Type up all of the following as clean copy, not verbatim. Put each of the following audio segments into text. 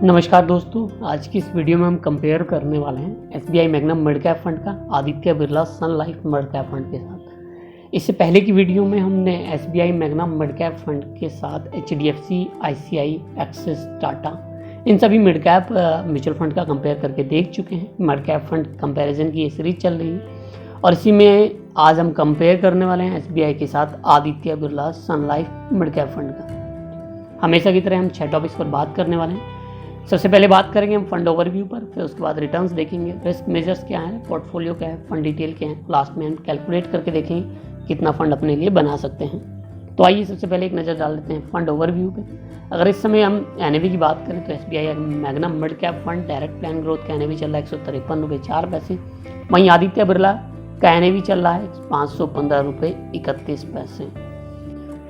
नमस्कार दोस्तों, आज की इस वीडियो में हम कंपेयर करने वाले हैं SBI magnum mid cap fund का आदित्य बिरला सन लाइफ मिड कैप फंड के साथ। इससे पहले की वीडियो में हमने SBI magnum mid cap fund के साथ एचडीएफसी, आईसीआई, एक्सिस, टाटा इन सभी मिड कैप म्यूचुअल फंड का कंपेयर करके देख चुके हैं। मिड कैप फंड कंपैरिजन की ये सीरीज चल रही है और इसी में आज हम कंपेयर करने वाले हैं एसबीआई के साथ आदित्य बिरला सन लाइफ मिड कैप फंड का। हमेशा की तरह हम 6 टॉपिक्स पर बात करने वाले हैं। सबसे पहले बात करेंगे हम फंड ओवरव्यू पर, फिर उसके बाद रिटर्न्स देखेंगे, रिस्क मेजर्स क्या है, पोर्टफोलियो क्या है, फंड डिटेल क्या है, लास्ट में हम कैलकुलेट करके देखेंगे कितना फंड अपने लिए बना सकते हैं। तो आइए सबसे पहले एक नज़र डाल लेते हैं फंड ओवरव्यू पे। अगर इस समय हम एनएवी की बात करें तो SBI magnum mid cap fund direct plan growth का एनएवी चल रहा है 153 रुपये 4 पैसे। वहीं आदित्य बिरला का एनएवी चल रहा है 515 रुपये 31 पैसे।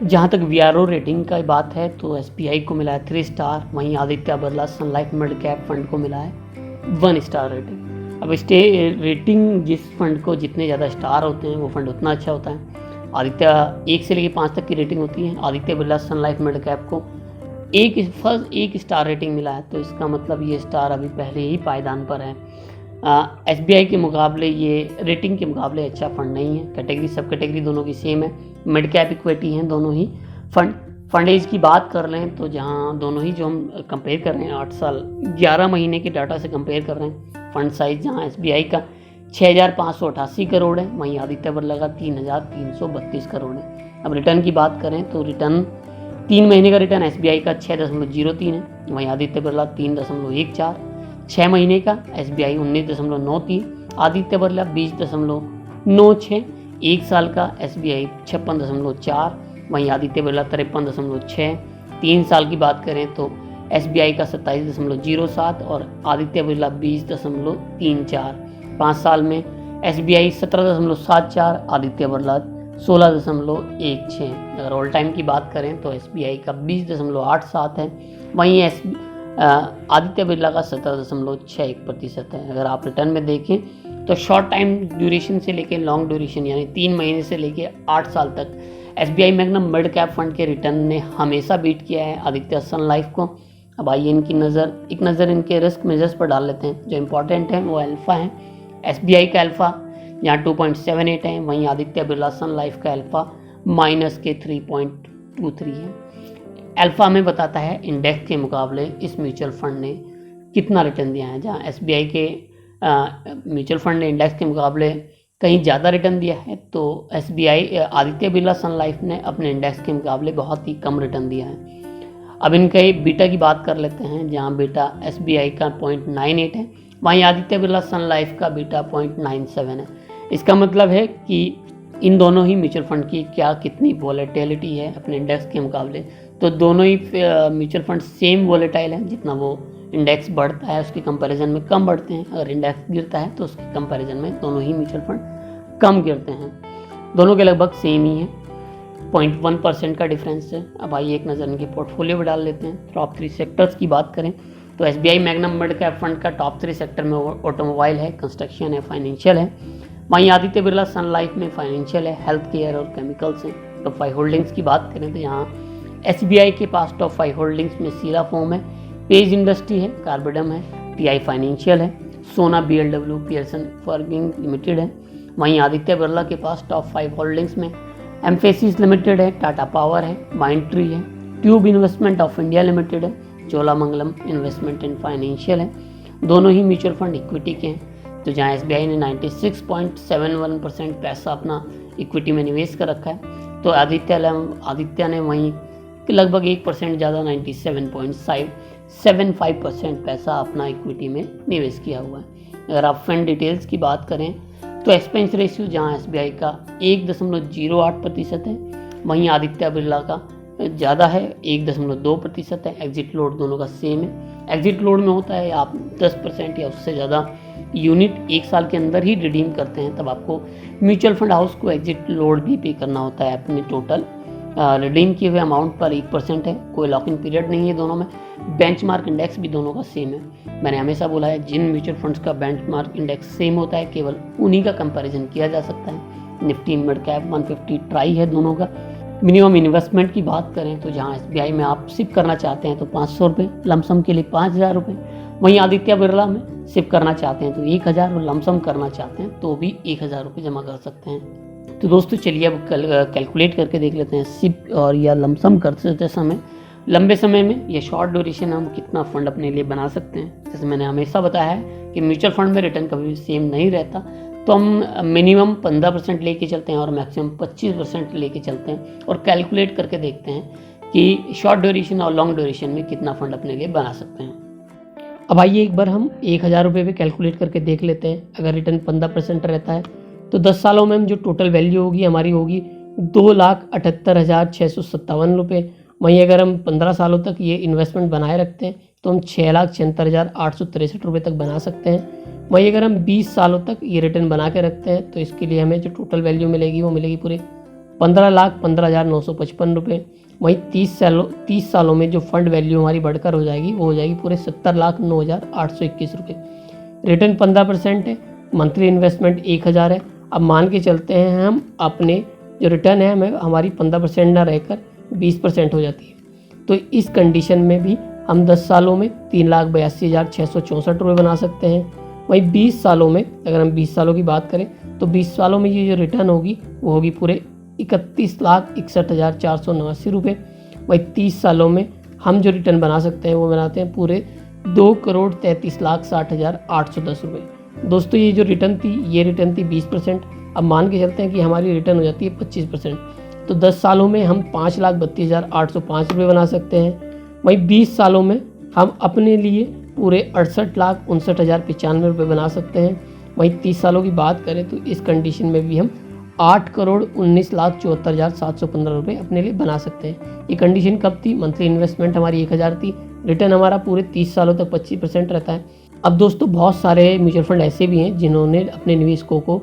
जहाँ तक वीआरओ रेटिंग का बात है तो एसबीआई को मिला है 3 स्टार, वहीं आदित्य बिरला सन लाइफ मिड कैप फंड को मिला है 1 स्टार रेटिंग। अब रेटिंग जिस फंड को जितने ज़्यादा स्टार होते हैं वो फंड उतना अच्छा होता है। आदित्य 1 से लेकर 5 तक की रेटिंग होती है। आदित्य बिरला सन लाइफ मिड कैप को एक स्टार रेटिंग मिला है, तो इसका मतलब ये स्टार अभी पहले ही पायदान पर है। एसबीआई के मुकाबले ये रेटिंग के मुकाबले अच्छा फंड नहीं है। कैटेगरी सब कैटेगरी दोनों की सेम है, मिड कैप इक्विटी हैं दोनों ही। फंड एज की बात कर लें तो जहां दोनों ही जो हम कंपेयर कर रहे हैं 8 साल 11 महीने के डाटा से कंपेयर कर रहे हैं। फंड साइज जहां एसबीआई का 6588 करोड़ है, वहीं आदित्य बिरला का 3332 करोड़ है। अब रिटर्न की बात करें तो रिटर्न 3 महीने का रिटर्न एसबीआई का 6.03 है, वहीं आदित्य बिरला 3.14। 6 महीने का एसबीआई 19.93, आदित्य बिरला 20.96। 1 साल का एसबीआई 56.4, वहीं आदित्य बिरला 53.6। 3 साल की बात करें तो एसबीआई का 27.07 और आदित्य बिरला 20.34। 5 साल में एसबीआई 17.74, आदित्य बिरला 16.16। अगर ऑल टाइम की बात करें तो एसबीआई का 20.87 है, वहीं आदित्य बिरला का 17.61% है। अगर आप रिटर्न में देखें तो शॉर्ट टाइम ड्यूरेशन से लेके लॉन्ग ड्यूरेशन यानी 3 महीने से लेके 8 साल तक SBI magnum mid cap fund के रिटर्न ने हमेशा बीट किया है आदित्य सन लाइफ को। अब आइए एक नज़र इनके रिस्क मेजर्स पर डाल लेते हैं। जो इंपॉर्टेंट है वो अल्फा है। एसबीआई का अल्फा यहाँ 2.78 है, वहीं आदित्य बिरला सन लाइफ का अल्फा -3.23 है। अल्फा हमें बताता है इंडेक्स के मुकाबले इस म्यूचुअल फंड ने कितना रिटर्न दिया है। जहाँ एसबीआई के म्यूचुअल फंड ने इंडेक्स के मुकाबले कहीं ज़्यादा रिटर्न दिया है, तो एसबीआई आदित्य बिरला सन लाइफ ने अपने इंडेक्स के मुकाबले बहुत ही कम रिटर्न दिया है। अब इनके बीटा की बात कर लेते हैं, जहाँ बीटा एसबीआई का 0.98 है, वहीं आदित्य बिरला सन लाइफ का बीटा 0.97 है। इसका मतलब है कि इन दोनों ही म्यूचुअल फंड की कितनी वॉलेटिलिटी है अपने इंडेक्स के मुकाबले। तो दोनों ही म्यूचुअल फंड सेम वॉलेटाइल है, जितना वो इंडेक्स बढ़ता है उसके कंपैरिजन में कम बढ़ते हैं। अगर इंडेक्स गिरता है तो उसके कंपैरिजन में दोनों ही म्यूचुअल फंड कम गिरते हैं। दोनों के लगभग सेम ही है, 0.1% का डिफरेंस है। अब आइए एक नज़र इनके पोर्टफोलियो में डाल लेते हैं। टॉप 3 सेक्टर्स की बात करें तो SBI magnum mid cap fund का टॉप 3 सेक्टर में ऑटोमोबाइल है, कंस्ट्रक्शन है, फाइनेंशियल है। वहीं आदित्य बिरला सन लाइफ में फाइनेंशियल है, हेल्थ केयर और केमिकल्स हैं। टॉप 5 होल्डिंग्स की बात करें तो यहाँ एसबीआई के पास टॉप 5 होल्डिंग्स में सीला फोम है, पेज इंडस्ट्री है, कार्बेडम है, टीआई फाइनेंशियल है, सोना बीएलडब्ल्यू पियर्सन फॉर्गिंग लिमिटेड है। वहीं आदित्य बिरला के पास टॉप 5 होल्डिंग्स में एम्फेसिस लिमिटेड है, टाटा पावर है, माइंडट्री है, tube investment of India limited है, चोलामंगलम इन्वेस्टमेंट एंड फाइनेंशियल है। दोनों ही म्यूचुअल फंड इक्विटी के हैं। तो जहाँ एसबीआई ने 96.71% पैसा अपना इक्विटी में निवेश कर रखा है, तो आदित्य ने वहीं लगभग 1% ज़्यादा 97.75% पैसा अपना इक्विटी में निवेश किया हुआ है। अगर आप फंड डिटेल्स की बात करें तो एक्सपेंस रेशियो जहाँ एसबीआई का 1.08% है, वहीं आदित्य बिरला का ज़्यादा है 1.2% है। एग्जिट लोड दोनों का सेम है। एग्जिट लोड में होता है आप 10% या उससे ज़्यादा यूनिट 1 साल के अंदर ही रिडीम करते हैं, तब आपको म्यूचुअल फंड हाउस को एग्जिट लोड भी पे करना होता है। अपने टोटल रिडीम किए हुए अमाउंट पर 1% है, कोई लॉकिंग पीरियड नहीं है दोनों में। बेंचमार्क इंडेक्स भी दोनों का सेम है। मैंने हमेशा बोला है जिन म्यूचुअल फंड्स का बेंचमार्क इंडेक्स सेम होता है केवल उन्हीं का कंपैरिजन किया जा सकता है। निफ्टी मिड कैप 150 ट्राई है दोनों का, मिनिमम इन्वेस्टमेंट की बात करें तो जहाँ SBI में आप सिप करना चाहते हैं तो 500 रुपये, लमसम के लिए 5000 रुपये। वहीं आदित्य बिरला में सिप करना चाहते हैं तो 1000 और लमसम करना चाहते हैं तो भी 1000 रुपये जमा कर सकते हैं। तो दोस्तों चलिए अब कैलकुलेट करके देख लेते हैं सिप और या लमसम करते समय लंबे समय में या शॉर्ट ड्यूरेशन हम कितना फंड अपने लिए बना सकते हैं। जैसे मैंने हमेशा बताया है कि म्यूचुअल फंड में रिटर्न कभी भी सेम नहीं रहता, तो हम मिनिमम 15% लेके चलते हैं और मैक्सिमम 25% लेके चलते हैं और कैलकुलेट करके देखते हैं कि शॉर्ट ड्यूरेशन और लॉन्ग ड्यूरेशन में कितना फंड अपने लिए बना सकते हैं। अब आइए एक बार हम 1000 रुपये पे कैलकुलेट करके देख लेते हैं। अगर रिटर्न 15% रहता है तो 10 सालों में हम जो टोटल वैल्यू होगी हमारी होगी 2,78,657 रुपये। वहीं अगर हम 15 सालों तक ये इन्वेस्टमेंट बनाए रखते हैं तो हम 6,76,863 रुपये तक बना सकते हैं। वहीं अगर हम 20 सालों तक ये रिटर्न बना के रखते हैं तो इसके लिए हमें जो टोटल वैल्यू मिलेगी वो मिलेगी पूरे 15,15,955 रुपये। वहीं 30 सालों में जो फंड वैल्यू हमारी बढ़कर हो जाएगी वो हो जाएगी पूरे 70,09,821 रुपये। रिटर्न 15% है, मंथली इन्वेस्टमेंट 1000 है। अब मान के चलते हैं हम अपने जो रिटर्न है हमें हमारी 15% ना रहकर 20% हो जाती है, तो इस कंडीशन में भी हम 10 सालों में 3,82,664 रुपये बना सकते हैं। वहीं 20 सालों में अगर हम 20 सालों की बात करें तो 20 सालों में ये जो रिटर्न होगी वो होगी पूरे 31,61,489 रुपये। वहीं 30 सालों में हम जो रिटर्न बना सकते हैं वो बनाते हैं पूरे 2,33,60,810 रुपये। दोस्तों ये जो रिटर्न थी ये रिटर्न थी 20%। अब मान के चलते हैं कि हमारी रिटर्न हो जाती है 25%, तो 10 सालों में हम 5,32,805 रुपये बना सकते हैं। वहीं 20 सालों में हम अपने लिए पूरे 68,59,095 रुपये बना सकते हैं। वहीं 30 सालों की बात करें तो इस कंडीशन में भी हम 8,19,74,715 रुपये अपने लिए बना सकते हैं। ये कंडीशन कब थी? मंथली इन्वेस्टमेंट हमारी 1000 थी, रिटर्न हमारा पूरे 30 सालों तक 25% रहता है। अब दोस्तों बहुत सारे म्यूचुअल फंड ऐसे भी हैं जिन्होंने अपने निवेशकों को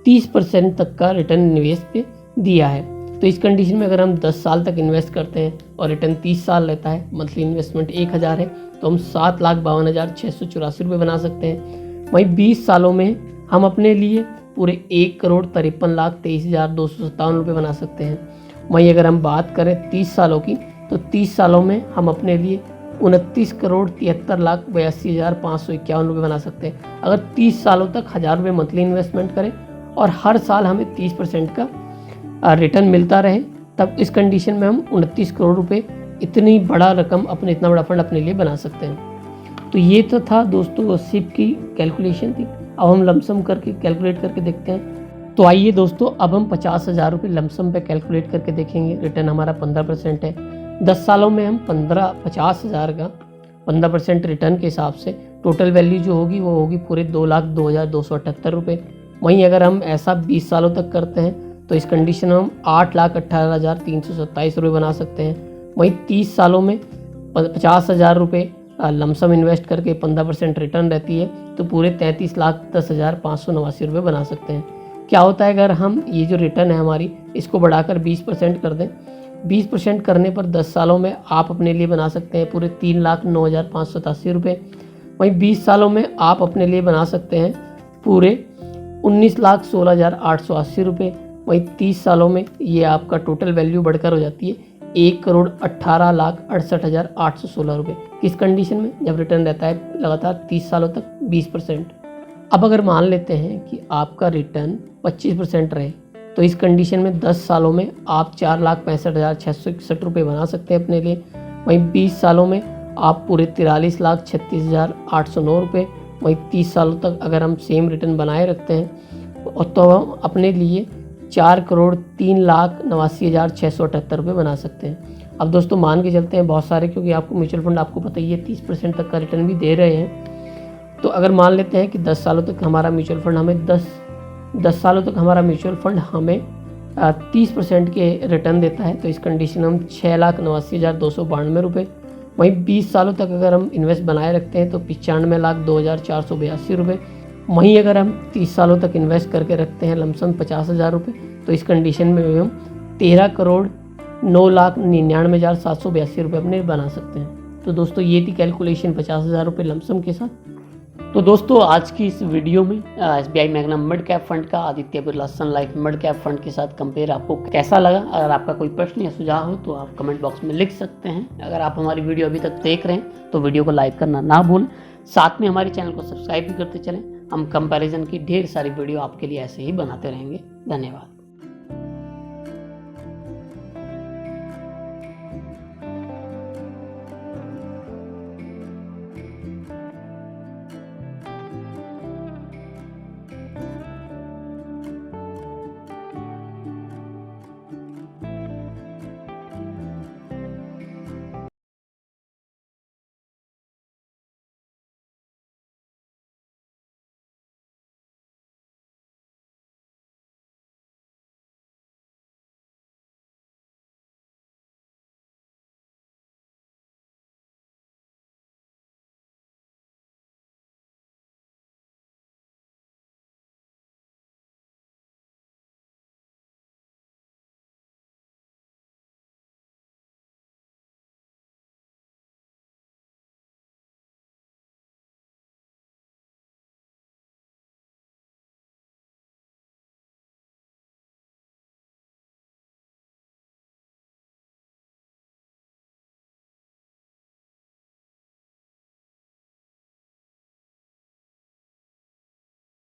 30% तक का रिटर्न निवेश पे दिया है। तो इस कंडीशन में अगर हम 10 साल तक इन्वेस्ट करते हैं और रिटर्न 30 साल रहता है, मंथली इन्वेस्टमेंट 1000 है, तो हम 7,52,684 रुपये बना सकते हैं। वहीं 20 सालों में हम अपने लिए पूरे 1,53,23,257 रुपये बना सकते हैं। वहीं अगर हम बात करें 30 सालों की तो 30 सालों में हम अपने लिए 29,73,82,551 रुपये बना सकते हैं। अगर 30 सालों तक 1000 रुपये मंथली इन्वेस्टमेंट करें और हर साल हमें 30% का रिटर्न मिलता रहे, तब इस कंडीशन में हम 29 करोड़ रुपए इतनी बड़ा रकम इतना बड़ा फंड अपने लिए बना सकते हैं। तो ये तो था दोस्तों सिप की कैलकुलेशन थी। अब हम लमसम करके कैलकुलेट करके देखते हैं। तो आइए दोस्तों अब हम 50,000 रुपये लमसम पे कैलकुलेट करके देखेंगे। रिटर्न हमारा 15% है। 10 सालों में हम 50,000 का 15% रिटर्न के हिसाब से टोटल वैल्यू जो होगी वो होगी पूरे 2,02,278 रुपये। वहीं अगर हम ऐसा 20 सालों तक करते हैं तो इस कंडीशन में हम 8,18,327 रुपये बना सकते हैं। वहीं 30 सालों में 50,000 रुपये लमसम इन्वेस्ट करके 15% रिटर्न रहती है, तो पूरे 33,10,589 रुपये बना सकते हैं। क्या होता है अगर हम ये जो रिटर्न है हमारी इसको बढ़ाकर 20% कर दें? 20% करने पर 10 सालों में आप अपने लिए बना सकते हैं पूरे 3,09,587 रुपये। वहीं 20 सालों में आप अपने लिए बना सकते हैं पूरे 19,16,880 रुपये। वहीं 30 सालों में ये आपका टोटल वैल्यू बढ़कर हो जाती है 1,18,68,816 रुपये। किस कंडीशन में? जब रिटर्न रहता है लगातार 30 सालों तक 20%। अब अगर मान लेते हैं कि आपका रिटर्न 25% रहे तो इस कंडीशन में 10 सालों में आप 4,65,661 रुपये बना सकते हैं अपने लिए। वहीं 20 सालों में आप पूरे 43,36,809 रुपये। वहीं 30 सालों तक अगर हम सेम रिटर्न बनाए रखते हैं तो हम अपने लिए 4,03,89,678 रुपये बना सकते हैं। अब दोस्तों मान के चलते हैं बहुत सारे, क्योंकि आपको म्यूचुअल फंड आपको पता ही है 30% तक का रिटर्न भी दे रहे हैं। तो अगर मान लेते हैं कि 10 सालों तक हमारा म्यूचुअल फंड हमें 10 सालों तक हमारा म्यूचुअल फंड हमें 30% के रिटर्न देता है, तो इस कंडीशन में हम 6,89,292 रुपये। वहीं 20 सालों तक अगर हम इन्वेस्ट बनाए रखते हैं तो 95,02,482 रुपये। वहीं अगर हम 30 सालों तक इन्वेस्ट करके रखते हैं लमसम 50,000 रुपये, तो इस कंडीशन में भी हम 13,09,99,782 रुपये अपने बना सकते हैं। तो दोस्तों ये थी कैलकुलेशन 50,000 रुपये लमसम के साथ। तो तो दोस्तों आज की इस वीडियो में SBI magnum mid cap fund का आदित्य बिरला सन लाइफ मिड कैप फंड के साथ कंपेयर आपको कैसा लगा। अगर आपका कोई प्रश्न या सुझाव हो तो आप कमेंट बॉक्स में लिख सकते हैं। अगर आप हमारी वीडियो अभी तक देख रहे हैं तो वीडियो को लाइक करना ना भूलें, साथ में हमारे चैनल को सब्सक्राइब भी करते चलें। हम कंपैरिजन की ढेर सारी वीडियो आपके लिए ऐसे ही बनाते रहेंगे। धन्यवाद।